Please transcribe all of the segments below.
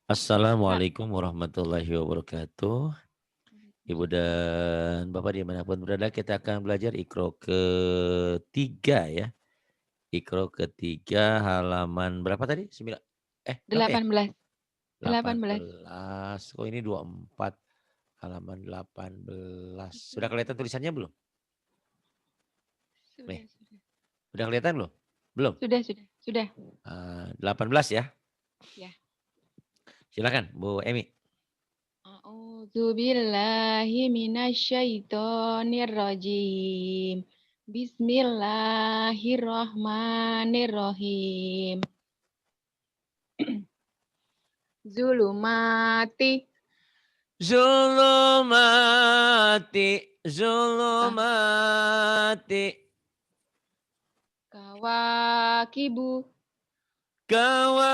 Assalamualaikum warahmatullahi wabarakatuh. Ibu dan Bapak dimanapun berada, kita akan belajar Iqra ketiga ya. Iqra ketiga halaman berapa tadi? 9. Berapa ya? 18. 18. 18. Oh ini 24. Halaman 18. Sudah kelihatan tulisannya belum? Nih, Sudah. udah kelihatan belum? Belum? Sudah. 18 ya. Ya. Silakan Bu Emi. A'udzubillahi minasyaitonirrajim. Bismillahirrahmanirrahim. Zulumati. Zulumati, Ka- zulumati. Kawakibu. Kawakibu.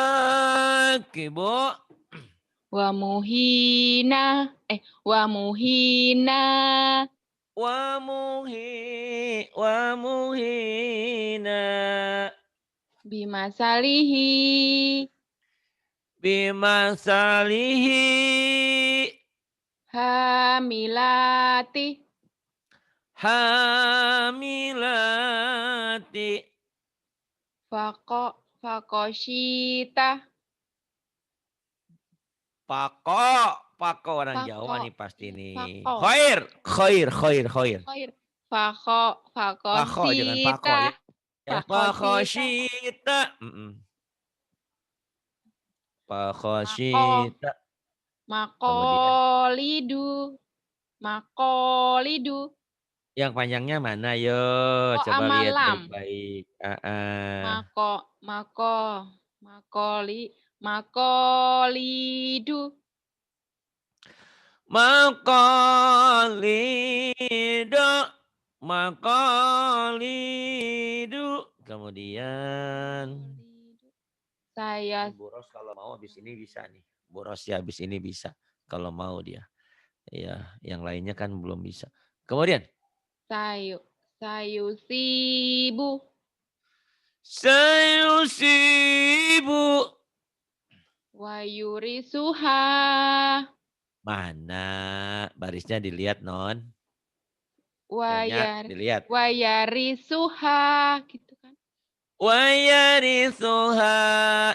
Wamuhina. Wamuhina. Wa muhina. Bimasalihi. Bimasalihi. Hamilati. Hamilati. Fakoshita. Pako orang Jawa Fako. nih pasti Iya, nih. fako. Khair. Khair. Pako jangan pako Fakosita. ya. Ya, Fakosita. pakoshita. Mako. Pakoshita. Kemudian Makolidu. Makolidu. yang panjangnya mana? Yo, Oh, coba lihat amalam. baik-baik. Mako. Mako. Makoli. Makolidu. Makalido. Makalidu. Kemudian Makolidu. Saya ini boros kalau mau habis ini bisa nih. Boros ya habis ini bisa kalau mau dia. Ya, yang lainnya kan belum bisa. Kemudian sayusibu. sayusibu. Wayurisuha. Mana barisnya dilihat non? Nyonya Wayar dilihat. wayarisuha gitu kan. Wayarisuha.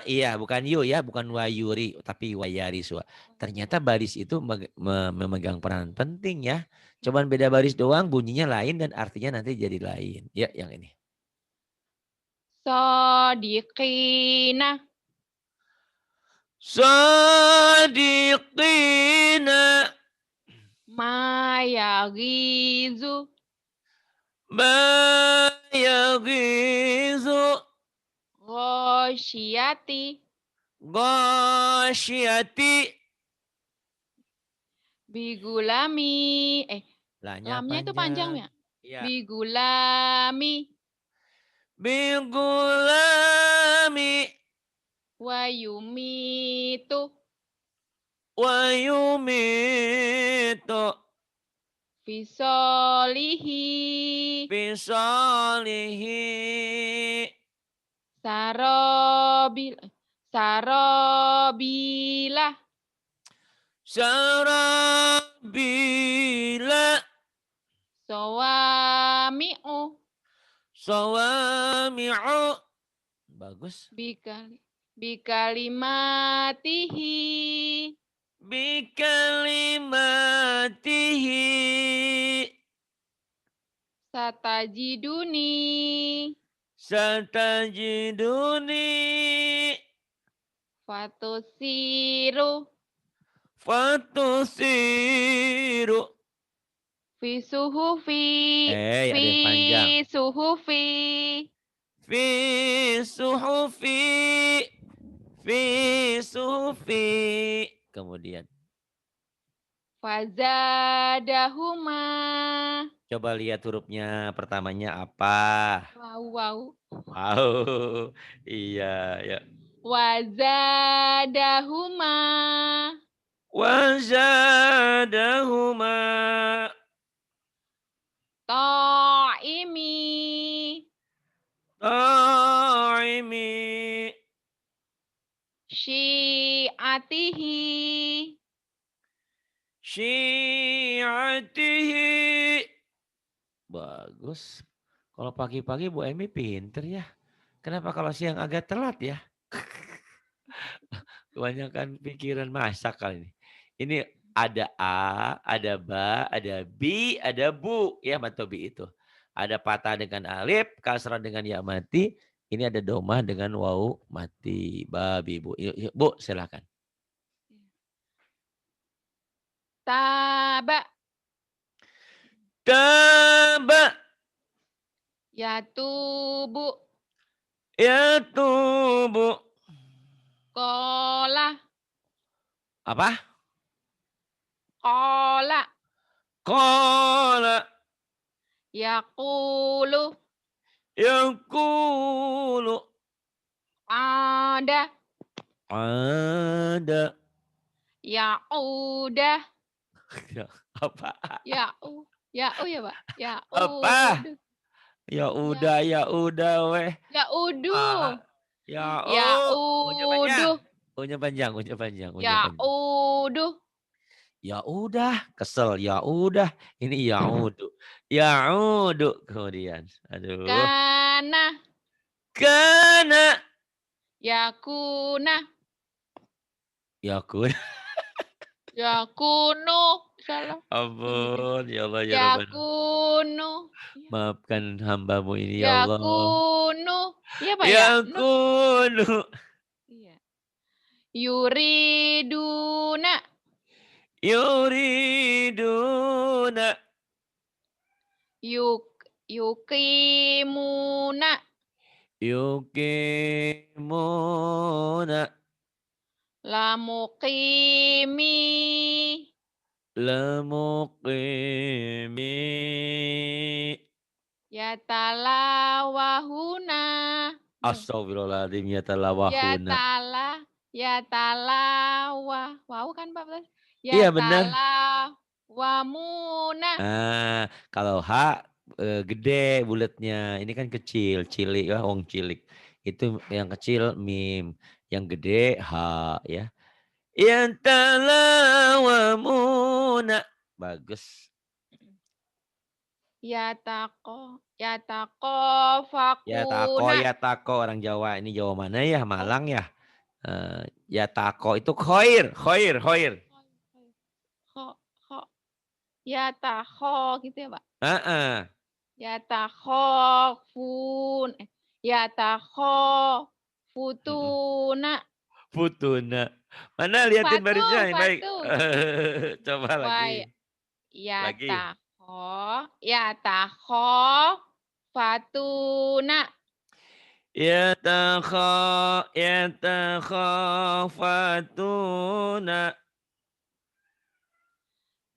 Iya, bukan yu ya, bukan wayuri, tapi wayarisuha. Ternyata baris itu memegang peran penting ya. Cuman beda baris doang, bunyinya lain dan artinya nanti jadi lain. Ya, yang ini. Sodiqina. Sadiqina. Mayagizu. Bayagizu. Ghosyati. Ghasyati. Bigulami. Lahnya Lamnya itu panjang panjang. ya? Iya. Bigulami. Bigulami. Wayumitu. Wayumitu. Fisolihi. Bisalihi. Sarobil. Sarobilah. Sarabila. Sawami'u. Sawami'u. Bagus. Bikalimatihi. Bikalimatihi. Satajiduni. Satajiduni. Fatusiru. Fatusiru. Fisuhufi. Ada yang panjang. Fisuhufi. Fi suhufi. Fi suhufi. Kemudian. Fazadahuma. Coba lihat hurufnya pertamanya apa. Wow. Wow. Iya, ya. Wazadahuma. Wazadahuma. Ta'imi. Ta'imi. Syi'ati. syi'atihi. Syi'atihi. Bagus. Kalau pagi-pagi Bu Emi pinter ya. Kenapa kalau siang agak telat ya? Kebanyakan pikiran masak kali ini. Ini ada A, ada Ba, ada Bi, ada Bu. Ya Matobi itu. Ada patah dengan alif, kasrah dengan ya mati. Ini ada domah dengan wau mati. Babi Bu. Yuk, yuk, Bu silakan. Taba. Taba. Yatubu. Ya tubu. Kola. Apa? Kola. Kola. Yaqulu. Yaqulu. Ada. Ada. Yaudah. Apa? Yau. Yau ya, Pak? Apa? Yaudah. Ya. Ya udah weh. Ah, Yauduh. ya U-nya panjang. Yauduh. U-nya panjang, U-nya panjang, U-nya panjang. Yauduh. Ya udah, kesel. Ya udah, ini ya udu. Ya udu kemudian. Aduh. Kana. Kena. Yakuna. Ya kun. Yakunu. Salah. Ampun, ya Allah ya Rabbana. Yakunu. Maafkan hambamu ini ya Allah. Yakunu. Iya, Pak ya? Ya Nu. kunu. Iya. Yuriduna. Yuriduna. Yukimuna. Yukimuna. Lamukimi. Lamukimi. Yatalawahuna. Astagfirullahaladzim ya talawahuna. Yatalawah. Wow kan Pak? Iya benar. Yatalawamuna. Kalau H gede bulatnya. Ini kan kecil. Cilik ya, wong cilik. Itu yang kecil mim. Yang gede H ya. Yang talawamuna. Bagus. Yatako Ya fakuna. tako orang Jawa. Ini Jawa mana ya? Malang ya. Ya tako itu khoir. Kho kho yatakho gitu ya, Pak? Heeh. Yatakhofun. Mm-mm. Yatakhofutuna. Futuna. Mana liatin barisnya yang baik. Fatu. Coba Wai lagi. Lagi. Yatakhofatuna. Yatakhafatuna.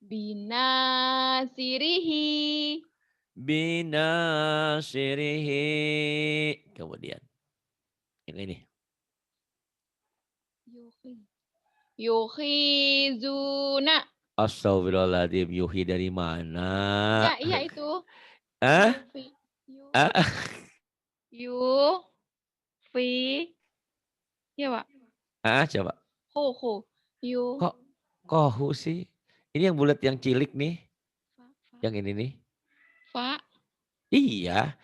Binasirihi. Binasirihi. Kemudian. Yang ini. Yukhizuna. Astagfirullahaladzim. Yuhi dari mana? Ya, iya itu. Ah? Yufi. Ya, Pak. Coba. Ho. Kok hu sih? Ini yang bulat yang cilik nih. Yang ini nih. Fa. Iya.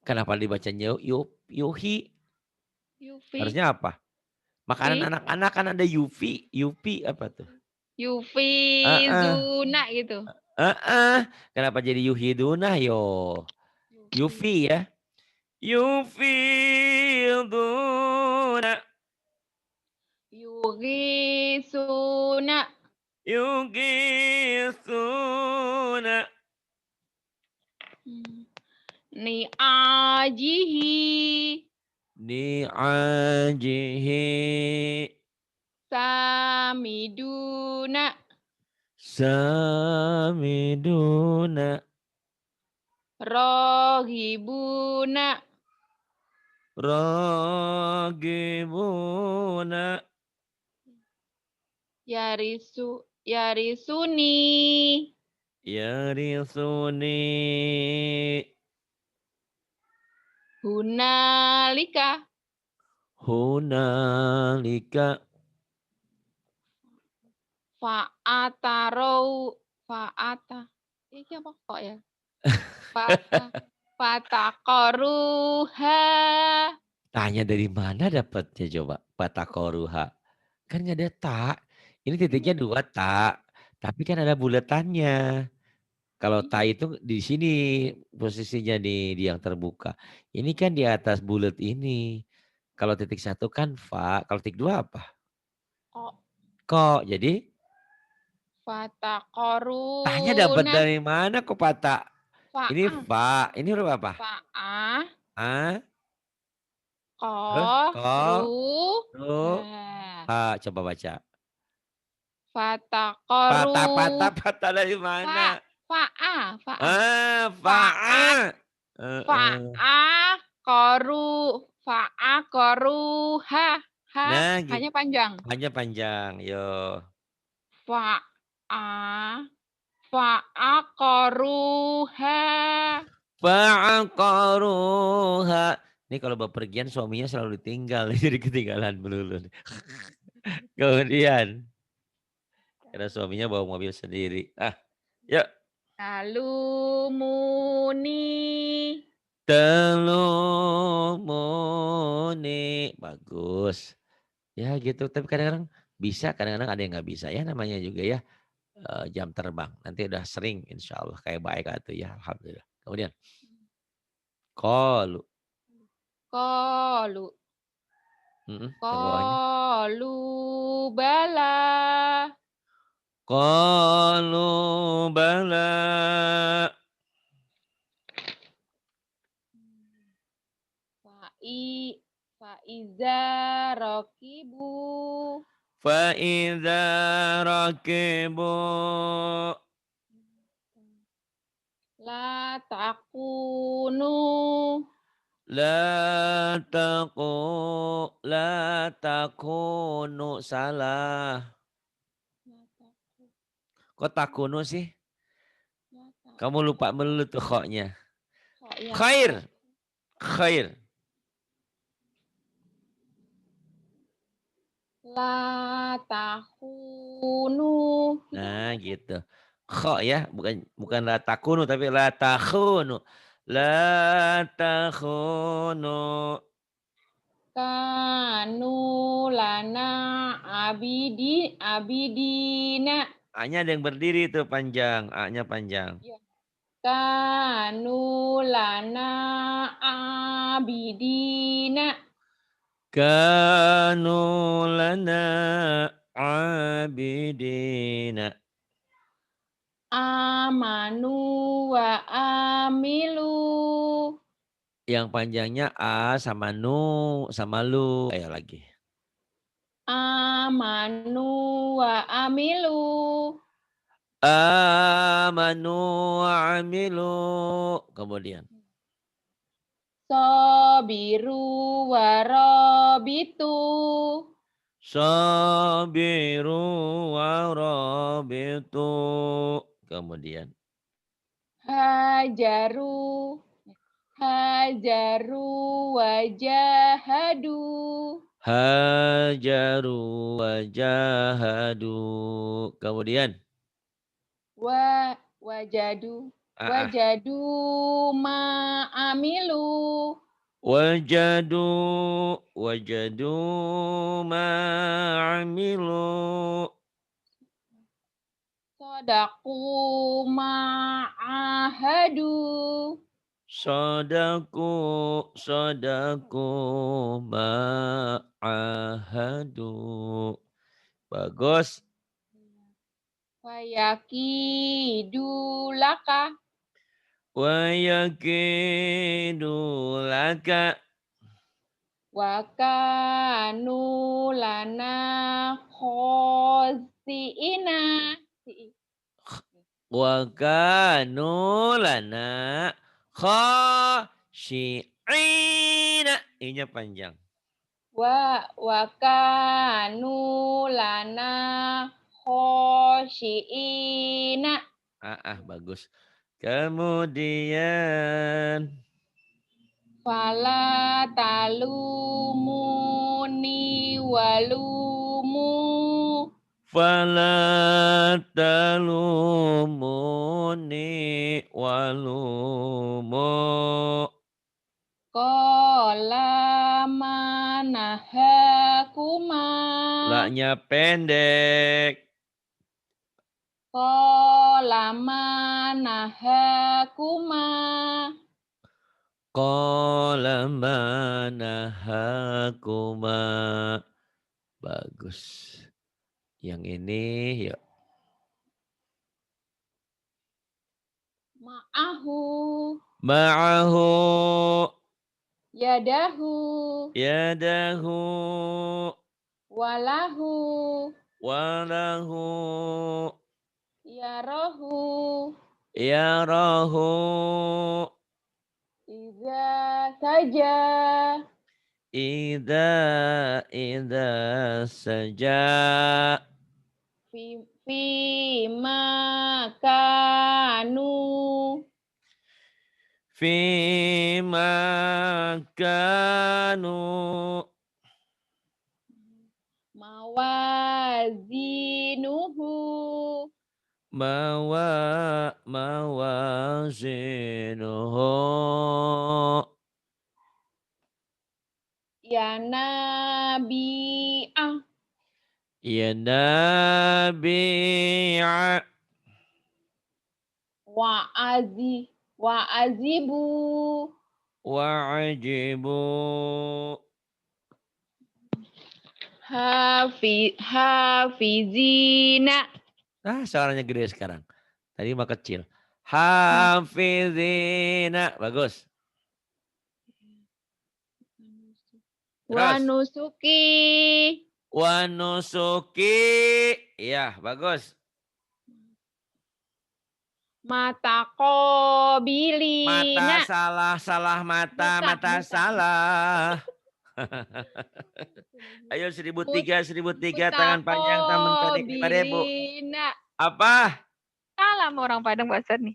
Kenapa dibacanya Yuhi? Yufi. Harusnya apa? Makanan anak-anak kan ada Yufi. Yupi apa tuh? Yufi Zuna gitu. Kenapa jadi Yuhiduna yo? Yufi ya. Yufiduna. Yugisuna. Yugisuna. Ni'ajihi. Ni'ajihi. Samiduna. Samiduna. Rohibuna. Ragibuna. Yarisuni. Yarisuni. Hunalika. Hunalika. Fa'atarau fa'ata. Iki apa kok ya? Fata fataqaruha. Tanya dari mana dapatnya coba? Fatakoruha. Kan nggak ada tak. Ini titiknya Iya, 2 tak. Tapi kan ada buletannya. Kalau iya. tak itu di sini posisinya di yang terbuka. Ini kan di atas bulat ini. Kalau titik 1 kan fa. Kalau titik 2 apa? Kok Kok. Jadi tanya dapat fataqaruna. dari mana kok patah? Ini Fa'a fa. Ini huruf apa? fa'a A. Terus ko. Ru. qaruha. Ha. Coba baca. Patah, patah, Fataqaru patah dari fa mana? fa'a fa'at Fa'at. Heeh. fa'aqaru fa'aqaruha. Ha Nah, hanya panjang. hanya panjang. Yo. Fa'a fa'aqaruha. Fa'aqaruha. Ini kalau bepergian suaminya selalu ditinggal. Jadi ketinggalan melulu. Kemudian. Karena suaminya bawa mobil sendiri. Ah, yuk. Talumuni. Telumuni. Bagus. Ya gitu. Tapi kadang-kadang bisa, kadang-kadang ada yang nggak bisa. Ya namanya juga ya jam terbang. Nanti udah sering insya Allah. Kayak baik atau ya. Alhamdulillah. Kemudian. Kolu. Qalu Yang bawahnya. qalu bala. Qalu bala. Faiza rakibu Fa'idha rakibu. la takunu La taku. La takunu. Salah. la taku Kok takunu sih? la Kamu taku lupa melulu tuh koknya. kok ya Khair. kok Khair. la takunu itu Nah apa gitu. Kho ya. Bukan bukan la takunu tapi la takhunu. La takhunu. kanu lana abidina A-nya ada yang berdiri tuh panjang. A-nya panjang. ya kanu lana abidina Kanu lana abidina. amanu wa amilu Yang panjangnya A sama Nu sama Lu. Ayo lagi. amanu wa amilu Amanu wa amilu. Kemudian. sabiru wa rabitu Sabiru wa rabitu. Kemudian. hajaru hajaru wa jahadu Hajaru wa jahadu. Kemudian. wajadu Ah, ah. wajadu ma amilu Wajadu. Wajadu ma'amilu. sodaku ma'ahadu Sodaku. Sodaku ma'ahadu. Bagus. fayakidulaka Wa yakidu laka. wakanu lana khosiina Wa kanu lana khashi'ina. Ini panjang. wakanu lana khoshiina Bagus. Kemudian. fala talumuni walumu Fala talumuni walumu. Qala manahakuma. La-nya pendek. Qala manahakuma. Qala manahakuma. Bagus. Yang ini yuk. Ma'ahu. Ma'ahu. Yadahu. Yadahu. Walahu. Walahu. Yarahu. Yarahu. Iza saja. Ida saja. Fi makanu. Fima kanu. Mawazinuhu. Mawazinuhu. Ya nabi'ah. Ya nabi'a. Wa'azibu. Wa'ajibu. Hafizina. Suaranya gede sekarang. Tadi mah kecil. Hafizina. Bagus. Terus. Wanusuki. Wanusuki. Iya, bagus. Mata Mata kobilina. salah mata, mata salah. Ayo 1003 tangan panjang teman pada ibu. Mutakobilina. Apa? Salah sama orang Padang bahasa nih.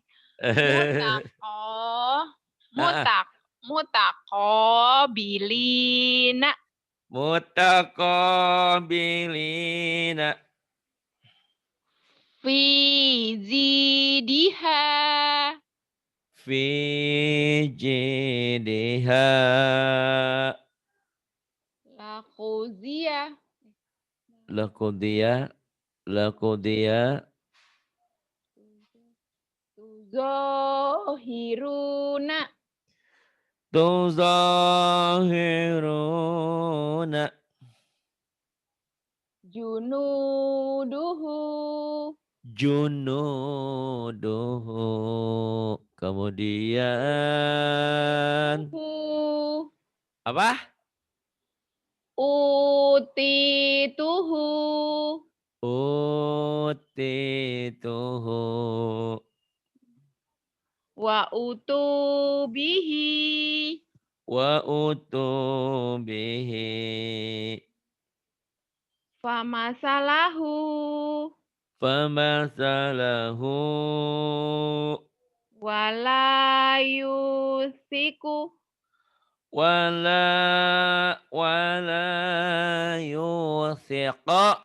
Mutakobilina. Mutakobilina. Fi zidiha. Fi jidiha. Lakhuzia. Lakudia. Zohiruna. Tuzahiruna. Junuduhu. Junuduhu. Kemudian apa? Utituhu. Utituhu. Wa utubihi. Wa utubihi. Famasalahu. Famasalahu. Wala yusiku. Wala yusiqa.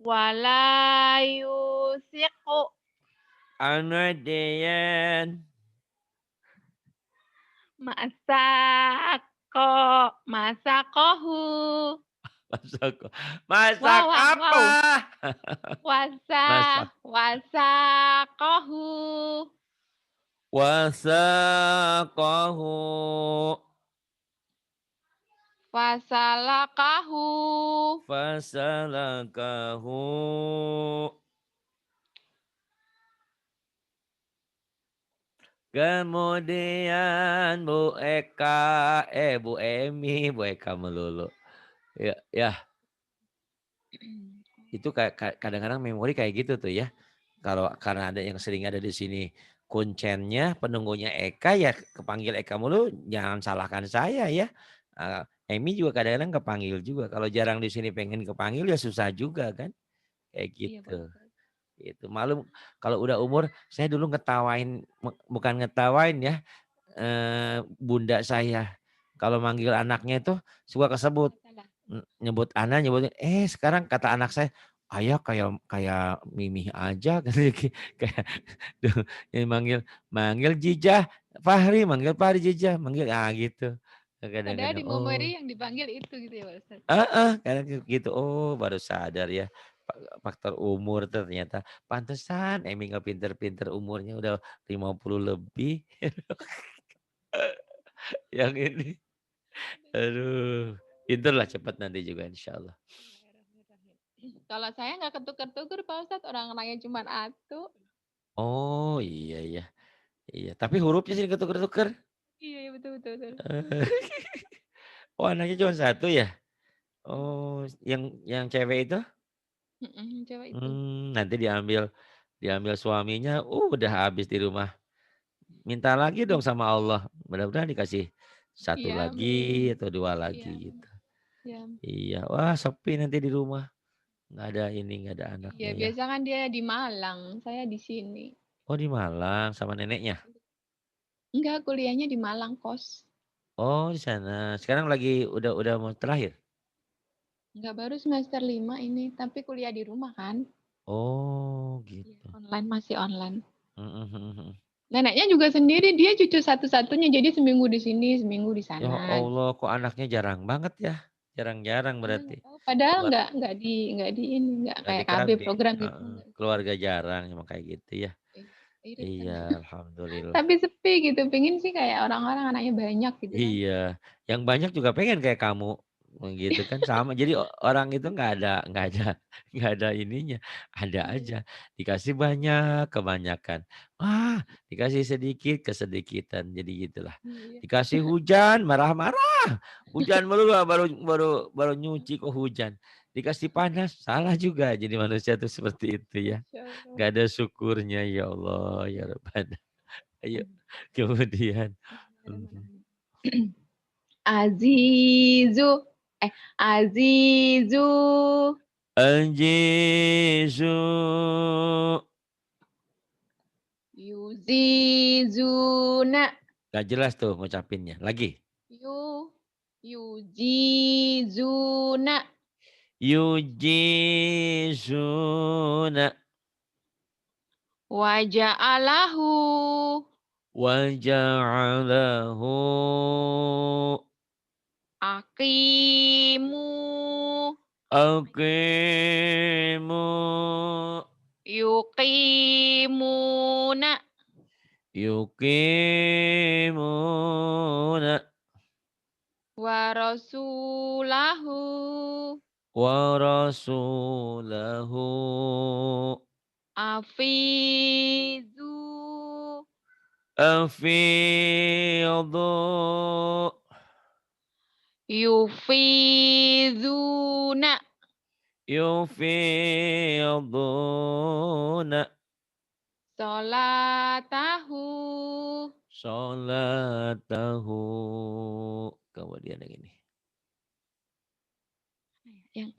Wala yusiku. Anadiyan. Masakohu. Masak apa? Masak. Wasakohu. Wasaqahu. Fasalakahu. Fasalakahu. Kemudian Bu Eka, Bu Emi, Bu Eka melulu. Ya. Itu kadang-kadang memori kayak gitu tuh ya. Karena ada yang sering ada di sini kuncennya, penunggunya Eka ya kepanggil Eka mulu, jangan salahkan saya ya. Emi juga kadang-kadang kepanggil juga. Kalau jarang di sini pengen kepanggil ya susah juga kan. Kayak gitu. Itu malu kalau udah umur, saya dulu ngetawain, bukan ngetawain ya, bunda saya kalau manggil anaknya itu suka kesebut, nyebut anak, nyebutin sekarang kata anak saya, ayah kayak kayak Mimi aja katanya kayak duh, yang manggil manggil Jijah Fahri, manggil Fahri Jijah, manggil gitu. Padahal Kadang-kadang di oh, memori yang dipanggil itu gitu ya Pak Ustadz. kadang gitu. Oh, baru sadar ya faktor umur ternyata. Pantesan Emi nggak pinter-pinter umurnya udah 50 lebih. Yang ini aduh, pinterlah cepat nanti juga insyaallah. Bismillahirrahmanirrahim. Kalau saya nggak ketuker-tuker Pak Ustadz, orang-orangnya cuma atu. Oh, iya iya. Iya, tapi hurufnya sih ketuker-tuker. Iya, iya betul betul betul. Oh, anaknya cuma satu ya? Iya. Oh, yang cewek itu? Coba itu. Nanti diambil diambil suaminya, udah habis di rumah. Minta lagi dong sama Allah, mudah-mudahan dikasih satu Iya, lagi amin. atau 2 Iya, lagi gitu. iya. Iya, wah sepi nanti di rumah, nggak ada ini, nggak ada Iya, anaknya ya. biasa kan dia di Malang, saya di sini. Oh di Malang sama neneknya? Enggak, kuliahnya di Malang kos. Oh di sana, sekarang lagi udah mau terakhir? Enggak, baru semester 5 ini, tapi kuliah di rumah kan. Oh Iya, gitu. online masih online. Mhm mhm mhm. Neneknya juga sendiri, dia cucu satu-satunya, jadi seminggu di sini, seminggu di Ya sana. Allah, kok anaknya jarang banget ya? Jarang-jarang Iya, berarti. nggak tahu. Padahal Keluar nggak di ini, nggak nggak kayak KB dikerangkeng, program gitu, heeh, nggak. keluarga jarang emang kayak gitu ya. Irit kan. Iya, alhamdulillah. Tapi sepi gitu, pengen sih kayak orang-orang anaknya banyak gitu kan. Iya, yang banyak juga pengen kayak kamu, gitu kan sama. Jadi orang itu nggak ada nggak ada ininya, ada Iya, aja. Dikasih banyak, kebanyakan. Wah, dikasih sedikit, kesedikitan. Jadi gitulah. iya. Dikasih hujan, marah-marah. Hujan melulu baru baru baru nyuci kok hujan. Dikasih panas, salah juga. Jadi manusia tuh seperti itu ya. Masya Allah. Nggak ada syukurnya ya Allah ya Rabbana. Ayo kemudian. Mhm. Bismillahirrahmanirrahim. Azizu, Azizu, Anjizu. Yuzizuna, Nggak jelas tuh ngucapinnya. Lagi. Yu, Yujizuna, Yujizuna. Waja'alahu, Waja'alahu. Aqimu, Aqimu. Yuqimuna, Yuqimuna. Warasulahu, Wa rasulahu. Afizu, Afidhu. Yufizuna, Yufiduna. Salatahu. Sholatahu. Kemudian yang ini. Yang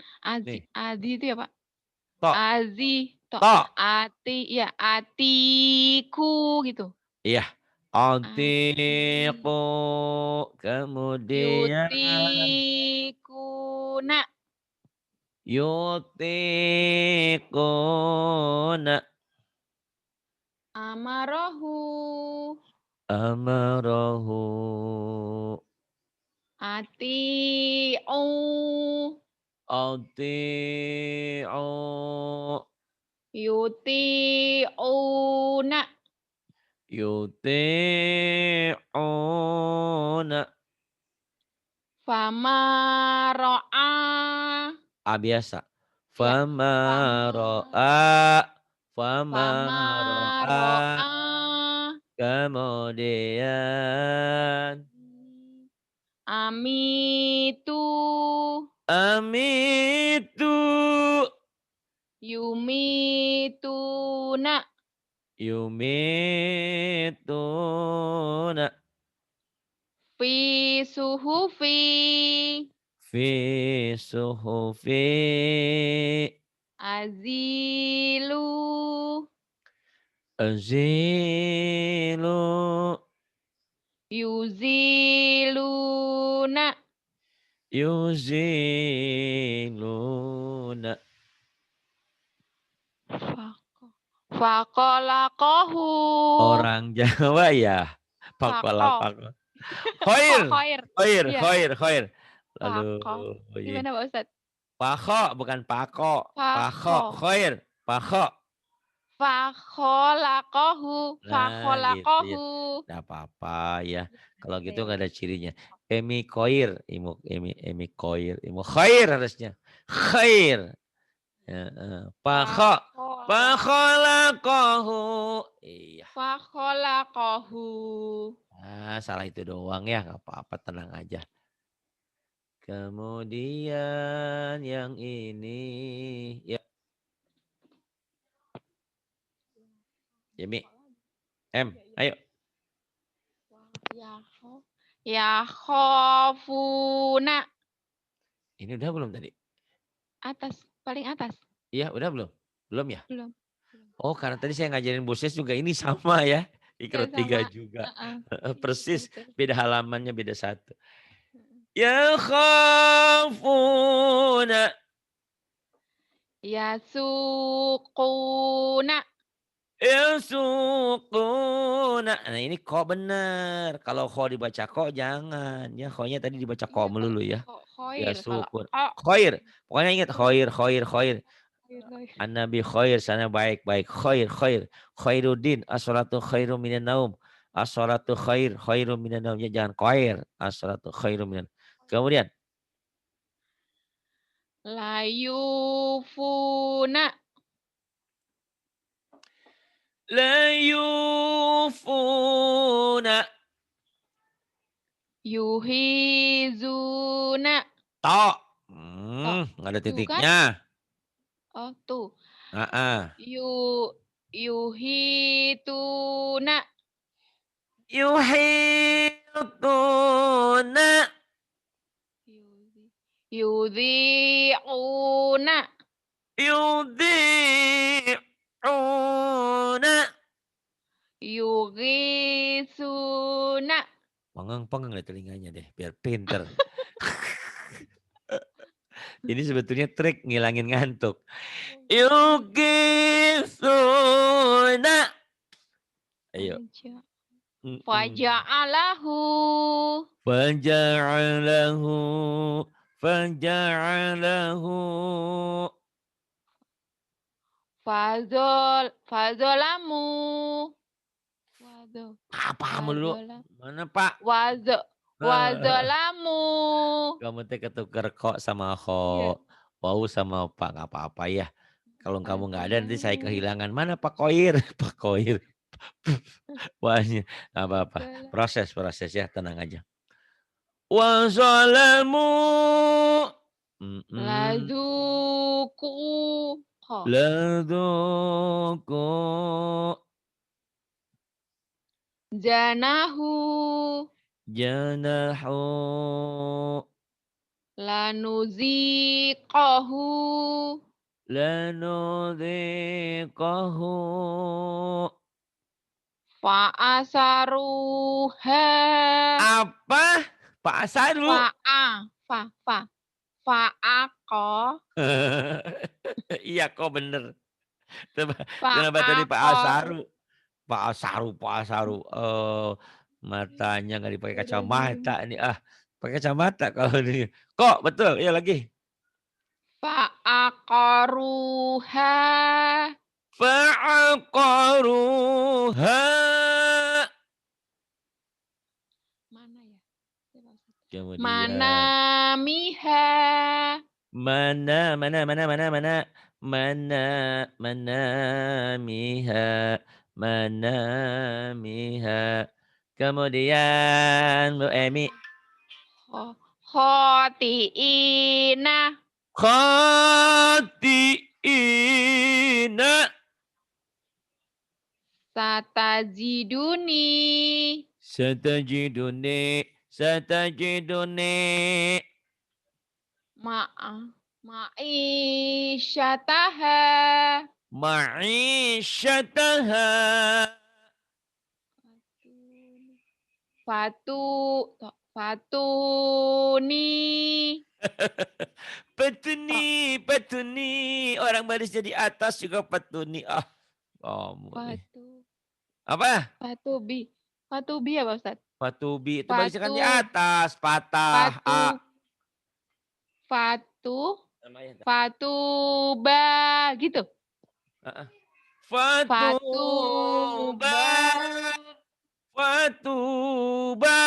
Nih. Azi itu ya Pak? Tok. Azi, tok. Tok. Ya, atiku gitu. Iya. Ati, Antiku. Kemudian. yutikuna, Yutikuna. amarohu, Amarahu. atiu, Ati'u. yutiuna, Yuti'una. famaro'a, Biasa. ya, Fama fama, ro'a. Fama ro'a. famaro'a, Kemudian. amitu, Amitu. yumituna, Yumituna. fi suhufi, Fi suhufi. azilu, Azilu. yuziluna, Yuziluna. Faqalaqahu. Orang Jawa ya. Pakola Faqo. pako. Kok Khair. khair? Khair, Iya. khair, khair. Lalu Faqo. iya. Gimana Pak Ustadz? Pakho bukan pako. Pakho, Faqo. khair. Pakho. Fakholaqahu. Nah, gitu ya. Fakholaqahu. Enggak apa-apa ya. Kalau gitu Oke, enggak oke. ada cirinya. Emi koir, emi koir, imu khair harusnya. Khair. Heeh. Pakho. Fakhola. Pakholaqahu. Iya. Fakholaqahu. Ah, salah itu doang ya, enggak apa-apa, tenang aja. Kemudian yang ini ya, Jemi, M, Iya, iya. ayo. Yaho. Yakhofuna. Ini udah belum tadi? Atas. Paling atas. Iya, udah belum? Belum ya? Belum. Belum. Oh, karena tadi saya ngajarin Boses juga ini sama ya. Ya Ikro 3 sama. juga. Heeh. Iya, betul, Persis, betul. beda halamannya beda satu. Heeh. Ya khafuna. Yasuquna. Ya suquna. Nah ini kok benar. Kalau kok dibaca kok jangan. Ya koknya tadi dibaca kok Iya, kalau melulu ya. Ya khair. Kalau sukun. kok. Khair. Pokoknya ingat Iya. khair, khair, khair. Khair, khair. An-Nabi khair, sana baik-baik. Khair, khair. Khairuddin, as-salatu khairu minan naum. As-salatu khair, khairu minan naum. Ya, jangan khair. As-salatu khairu minan. Kemudian. Layufuna. La yufuna. Yuhizuna. To. Tok. Nggak ada Tuh kan? titiknya. Oh, tuh. Ah, ah. Yuhituna. Yuhituna. Yudhi'una. Yudhi'una. Yughisuna. Pengang-pengang deh telinganya deh, biar pinter. Ini sebetulnya trik ngilangin ngantuk. Yugisuna. Ayo. Faja'alahu. Faja'alahu. Faja'alahu. Fazolamu. Wazo. Apa dulu? Wazola. Mana Pak? Wazo. Wazolamu. Kamu teh ketuker kok sama Iya. kok. Wau sama Pak, nggak apa-apa ya. Kalau kamu nggak ada nanti saya Wazolamu. kehilangan. Mana Pak Koir? Pak Koir. Wahnya nggak apa-apa. Wazola. Proses ya, tenang aja. Wazalamu. Lazuku. Ko. Laduku. Janahu. Janahu. Lanuziqahu. Lanudhiqahu. Fa'asaruha. Apa? Pak Asaru. Fa'ako. Iya kok bener. Kenapa tadi Pak Fa'akor. Asaru? Pak Asaru, Pak Asaru. Matanya nggak dipakai Beda kacamata gini. nih. Ah, pakai kacamata kalau ini. Kok betul? Ya lagi. Fa'aqaruha. Fa'aqaruha. Mana ya? Kemudian Manamiha. mana miha kemudian Bu Emi Khoti'ina. khati'ina Satajiduni. satajiduni Ma'isyataha. ma'isyataha Fatuni. Pa Petuni, petuni, orang barisnya di atas juga petuni. Ah, kamu nih. patu Apa? patubi. Patubi ya Pak Ustadz? Patubi itu barisnya kan Patu di atas, patah, patu A. patu Namanya enggak? patuba gitu? Heeh. Fatuba, Patuba. fatuba.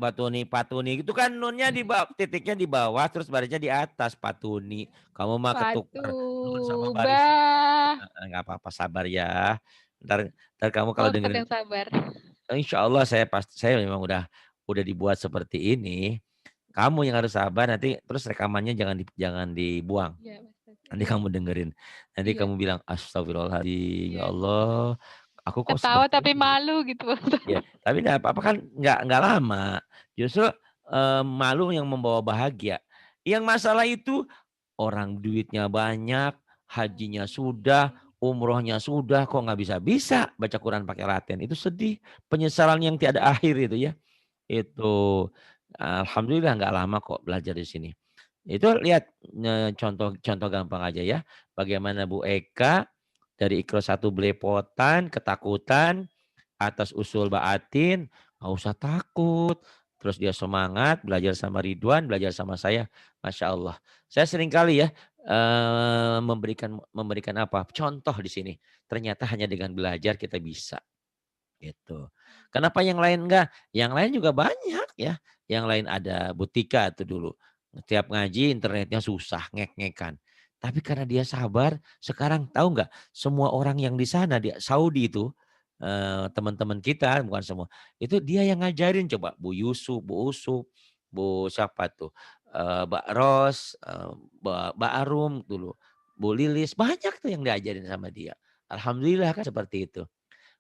Batuni, patuni itu kan nunnya di bawah, titiknya di bawah, terus barisnya di atas. Patuni. Kamu mah ketukar nun sama Patuba. baris. Nggak apa-apa, sabar ya. Ntar kamu Pak kalau Ustadz dengerin, yang sabar. insya Allah saya memang udah dibuat seperti ini. Kamu yang harus sabar nanti, terus rekamannya jangan dibuang. Iya Pak Ustadz. Nanti Iya. kamu dengerin. Nanti Iya. kamu bilang, astagfirullahaladzim, ya Iya. Allah, aku kok Ketawa seperti tapi ini. malu gitu Pak Ustadz. Ya, tapi enggak apa-apa kan nggak lama. Justru, malu yang membawa bahagia. Yang masalah itu orang duitnya banyak, hajinya sudah, umrohnya sudah, kok nggak bisa-bisa baca Quran pakai laten. Itu sedih, penyesalan yang tiada akhir itu ya. Itu, alhamdulillah nggak lama kok belajar di sini. Itu lihat, contoh contoh gampang aja ya, bagaimana Bu Eka dari Iqra 1 belepotan, ketakutan, atas usul baatin, nggak usah takut. Terus dia semangat, belajar sama Ridwan, belajar sama saya, Masya Allah. Saya sering kali ya, memberikan apa, contoh di sini. Ternyata hanya dengan belajar kita bisa, gitu. Kenapa yang lain enggak? Yang lain juga banyak ya. Yang lain ada Butika tuh dulu. Tiap ngaji internetnya susah, ngek-ngekan. Tapi karena dia sabar, sekarang tahu nggak? Semua orang yang di sana di Saudi itu, teman-teman kita bukan semua, itu dia yang ngajarin coba. Bu Yusuf, Bu Usuf, Bu siapa tuh? Mbak Ros, Mbak Arum dulu, Bu Lilis, banyak tuh yang diajarin sama dia. Alhamdulillah kan seperti itu.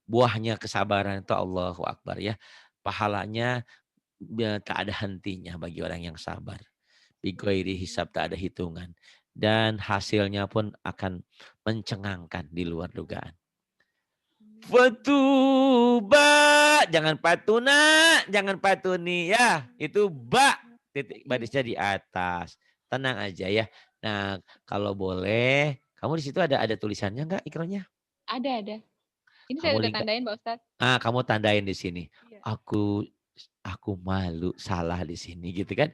Buahnya kesabaran itu Allahu Akbar ya. Pahalanya tak ada hentinya bagi orang yang sabar. Bighairi hisab, tak ada hitungan. Dan hasilnya pun akan mencengangkan di luar dugaan. Fatuba, jangan patuna, jangan patuni ya. Itu ba, titik Iya. barisnya di atas. Tenang aja ya. Nah, kalau boleh, kamu di situ ada tulisannya enggak ikronya? Ada. Ini saya Kamu udah lingkar. tandain Pak Ustadz. Kamu tandain di sini. Iya. Aku aku malu salah di sini gitu kan.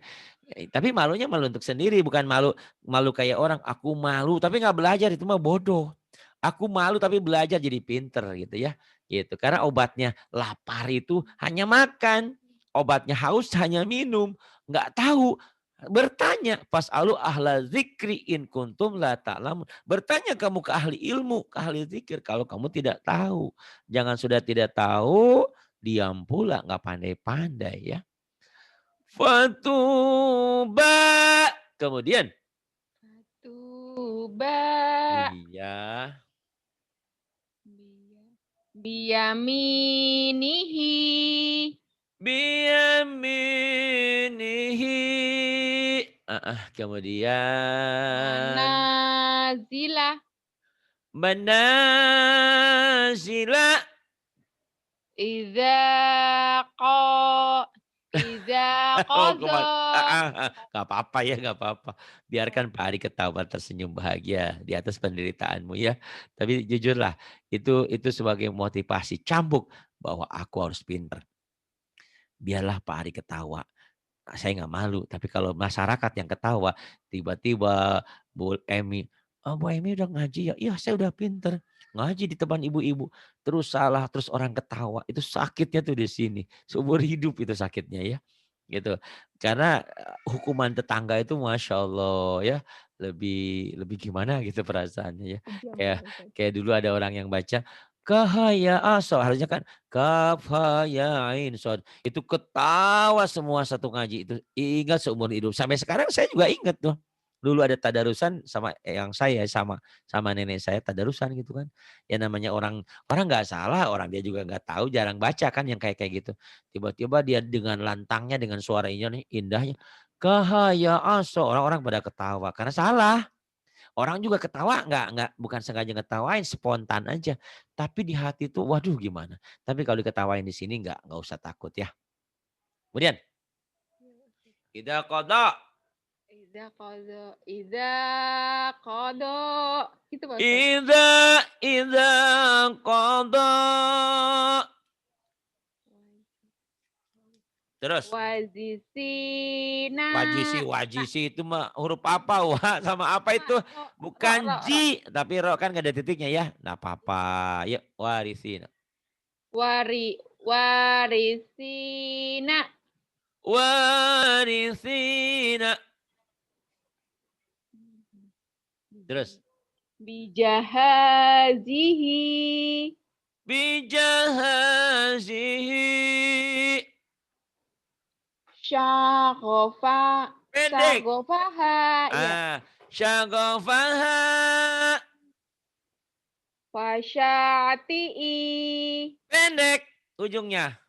Tapi malunya malu untuk sendiri, bukan malu malu kayak orang, aku malu tapi nggak belajar, itu mah bodoh. Aku malu tapi belajar jadi pinter gitu ya. Gitu. Karena obatnya lapar itu hanya makan. Obatnya haus hanya minum. Nggak tahu. Bertanya, pas'alu ahla zikri in kuntum la ta'lamun. Bertanya kamu ke ahli ilmu, ke ahli zikir kalau kamu tidak tahu. Jangan sudah tidak tahu, diam pula, nggak pandai-pandai ya. Fatuba. Kemudian, Patuba. iya, Biyaminihi. biyaminihi. Kemudian, Manazila. manazila. Iza ko. Iza Oh, kozo. nggak apa-apa ya, nggak apa-apa. Biarkan Pak Ari ketawa tersenyum bahagia di atas penderitaanmu ya. Tapi jujurlah, itu sebagai motivasi cambuk bahwa aku harus pinter. Biarlah Pak Ari ketawa. Saya nggak malu, tapi kalau masyarakat yang ketawa, tiba-tiba Bu Emi, "Oh, Bu Emi udah ngaji ya?" "Iya, saya udah pinter." Ngaji di depan ibu-ibu, terus salah, terus orang ketawa, itu sakitnya tuh di sini. Seumur hidup itu sakitnya ya, gitu. Karena, hukuman tetangga itu Masya Allah ya, lebih lebih gimana gitu perasaannya ya. Kejam ya Kayak Pak Ustadz. kayak dulu ada orang yang baca, "Kaf ha ya aso," harusnya kan, "Kaf ha ya ain shad." Itu ketawa semua satu ngaji itu, ingat seumur hidup. Sampai sekarang saya juga ingat tuh. Dulu ada tadarusan sama yang saya, sama sama nenek saya tadarusan gitu kan. Ya namanya orang orang nggak salah, orang dia juga nggak tahu, jarang baca kan yang kayak kayak gitu. Tiba-tiba dia dengan lantangnya, dengan suaranya nih indahnya, "Kahaya aso," orang-orang pada ketawa karena salah. Orang juga ketawa nggak bukan sengaja ngetawain, spontan aja. Tapi di hati tuh, waduh gimana. Tapi kalau diketawain di sini nggak usah takut ya. Kemudian, idza qada Iza kodo. Gitu Pak Ustaz. Idza qada. Terus. Wajisina. Wajisi itu mah huruf apa? Wah sama apa itu? Bukan Ro. ji. Tapi ro kan gak ada titiknya ya. Nah apa-apa. Yuk warisina. Warisina. Warisina. Terus. Bijahazihi. Bijahazihi. Syagofa. Pendek. Syagofaha. Ya. Syagofaha. Fasyati'i. Pendek ujungnya.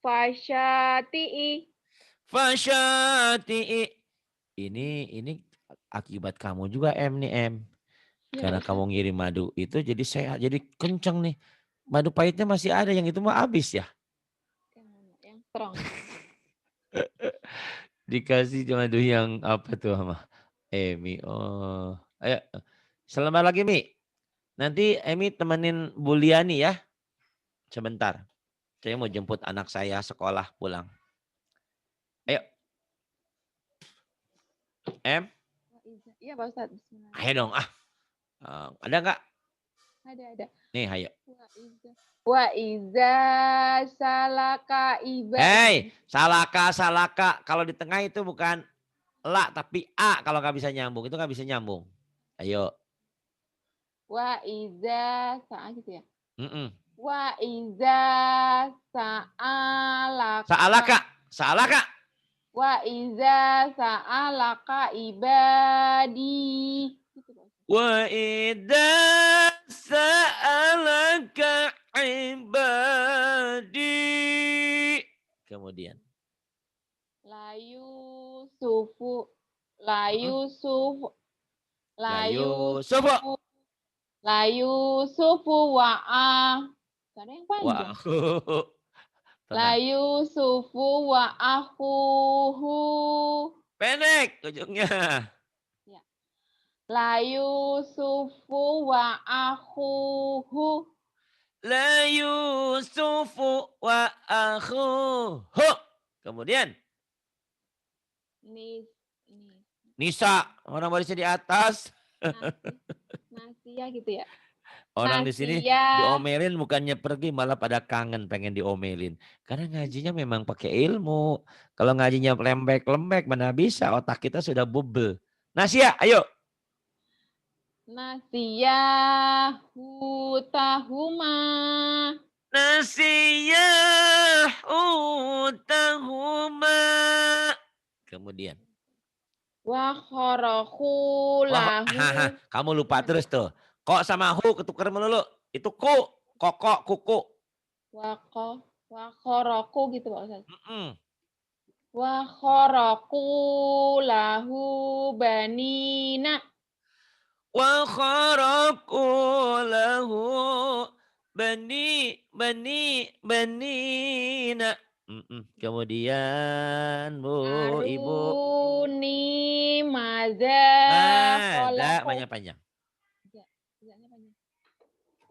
Fasyati'i. Fasyati'i. Ini akibat kamu juga nih M. Ya, Karena Pak Ustaz. kamu ngirim madu itu jadi sehat, jadi kenceng nih. Madu pahitnya masih ada, yang itu mah habis ya. Yang strong. Dikasih madu yang apa tuh sama Emi. Oh, ayo selamat lagi Mi. Nanti Emi temenin Buliani ya. Sebentar. Saya mau jemput anak saya sekolah pulang. Ayo. M. Iya Pak Ustaz. Ayo dong ada nggak? Ada. Nih ayo. Wa iza salaka Hei, ibadi. salaka. Kalau di tengah itu bukan la tapi a kalau nggak bisa nyambung. Itu nggak bisa nyambung. Ayo. Wa iza sa'a gitu ya. Mm-mm. Wa iza Sa'alaka. Wa iza sa'alaka ibadi. Gitu, Pak Ustaz. Wa idza sa'alaka ibadi. Kemudian. Layu sufu. Layu wa'ah. Ada yang panjang. Tenang. Layu sufu wa'ahuhu. Pendek ujungnya. Ya. Layu sufu wa'ahuhu. La Yusufu wa akhuhu. Kemudian. Nisa. Orang barisnya di atas. Nasia gitu ya. Orang di sini diomelin bukannya pergi malah pada kangen pengen diomelin. Karena ngajinya memang pakai ilmu. Kalau ngajinya lembek-lembek mana bisa, otak kita sudah bubble. Nasia, ayo. Nasia hutahuma. Nasia hutahuma. Kemudian. Wa kharaku lahu. Kamu lupa terus tuh. Kok sama hu ketukar melulu. Itu ku, kokok, kuku. Wa kharaku gitu Pak Ustaz. Wa kharaku lahu banina. Wa kharaku lahu banina. Kemudian Bu, Ibu. Aruni maza kholaqu. Panjang.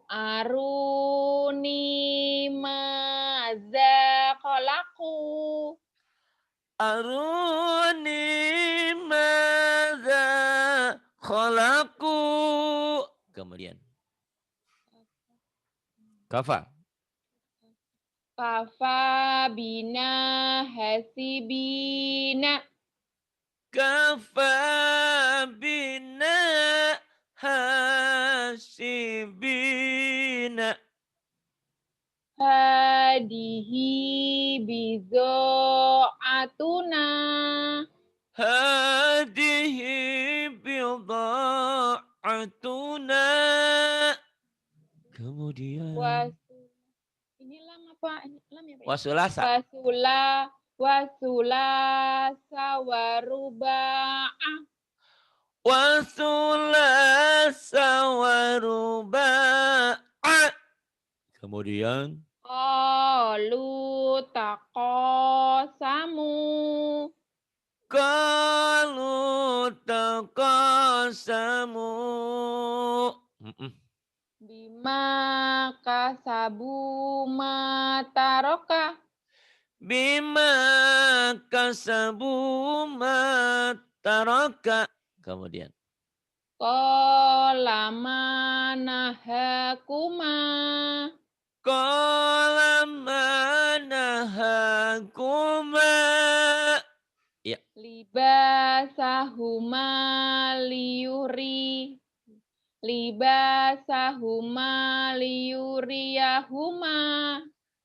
Aruni maza kholaqu. Aruni maza khalaqu. Kemudian. Kafa bina hasibina. Kafa bina hasibina. Hadihi bizo'atuna. Hadihi bida'atuna. Kemudian. Ini lam apa? Lam ya, Pak? Wasulasa. Wasulasa waruba'ah. Wasulasa waruba'ah. Kemudian. Qalu taqasamu. Qalu taqasamu. Mhm. Bima kasabu mataroka. Bima kasabu ma taraka. Kemudian. Qala manahakuma. Qala manahakuma. Ya. Libasahuma liyuri. Libasahuma liyuriyahuma.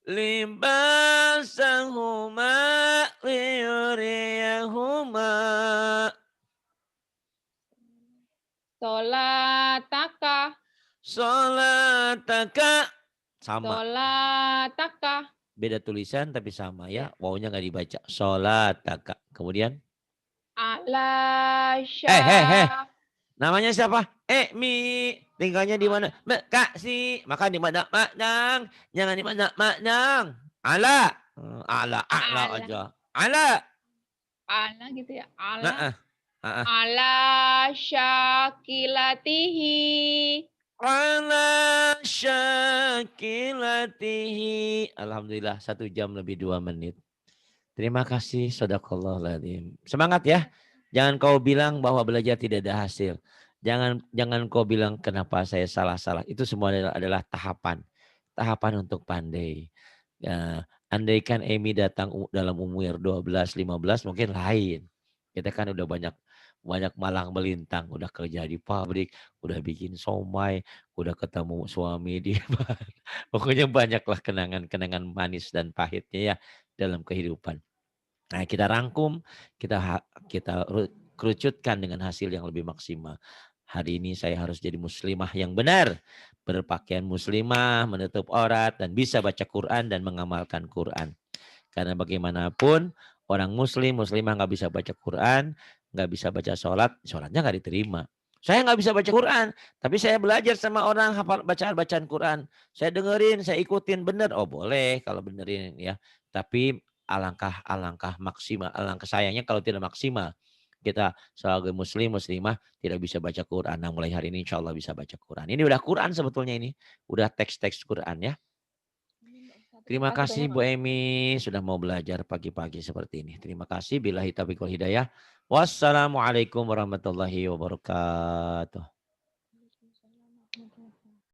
Libasahuma liyuriyahuma. Sholataka. Sholataka. Sama. Sholataka. Beda tulisan tapi sama ya. Ya. Wawunya nggak dibaca. Sholataka. Kemudian. Ala Heh. syak. Namanya siapa? Mi. Tinggalnya di mana? Kak si. Maka di mana Madang. Jangan di mana Madang. Ala. Ala Ala. aja. Ala. Ala gitu ya. Heeh. Ala. Ala syakilatihi. Ala syakilatihi. Alhamdulillah 1 jam lebih 2 menit. Terima kasih Shadaqallahul-Adzim. Semangat ya. Jangan kau bilang bahwa belajar tidak ada hasil. Jangan kau bilang kenapa saya salah-salah. Itu semua adalah tahapan. Tahapan untuk pandai. Ya, andaikan Emi datang dalam umur 12, 15 mungkin lain. Kita kan udah banyak malang melintang. Udah kerja di pabrik. Udah bikin somai. Udah ketemu suami di pokoknya banyaklah kenangan-kenangan manis dan pahitnya ya dalam kehidupan. Nah, kita rangkum, kita kerucutkan dengan hasil yang lebih maksimal. Hari ini saya harus jadi muslimah yang benar, berpakaian muslimah, menutup aurat dan bisa baca Quran dan mengamalkan Quran. Karena bagaimanapun orang muslimah nggak bisa baca Quran, nggak bisa baca sholatnya nggak diterima. Saya nggak bisa baca Quran, tapi saya belajar sama orang hafal bacaan Quran. Saya dengerin, saya ikutin bener. Oh boleh kalau benerin ya. Tapi alangkah maksimal, alangkah sayangnya kalau tidak maksimal. Kita sebagai muslimah tidak bisa baca Quran. Nah mulai hari ini insya Allah bisa baca Quran. Ini udah Quran sebetulnya ini. Udah teks-teks Quran ya. Terima kasih Bu Emi sudah mau belajar pagi-pagi seperti ini. Terima kasih. Billahi taufiq wal hidayah. Wassalamualaikum warahmatullahi wabarakatuh.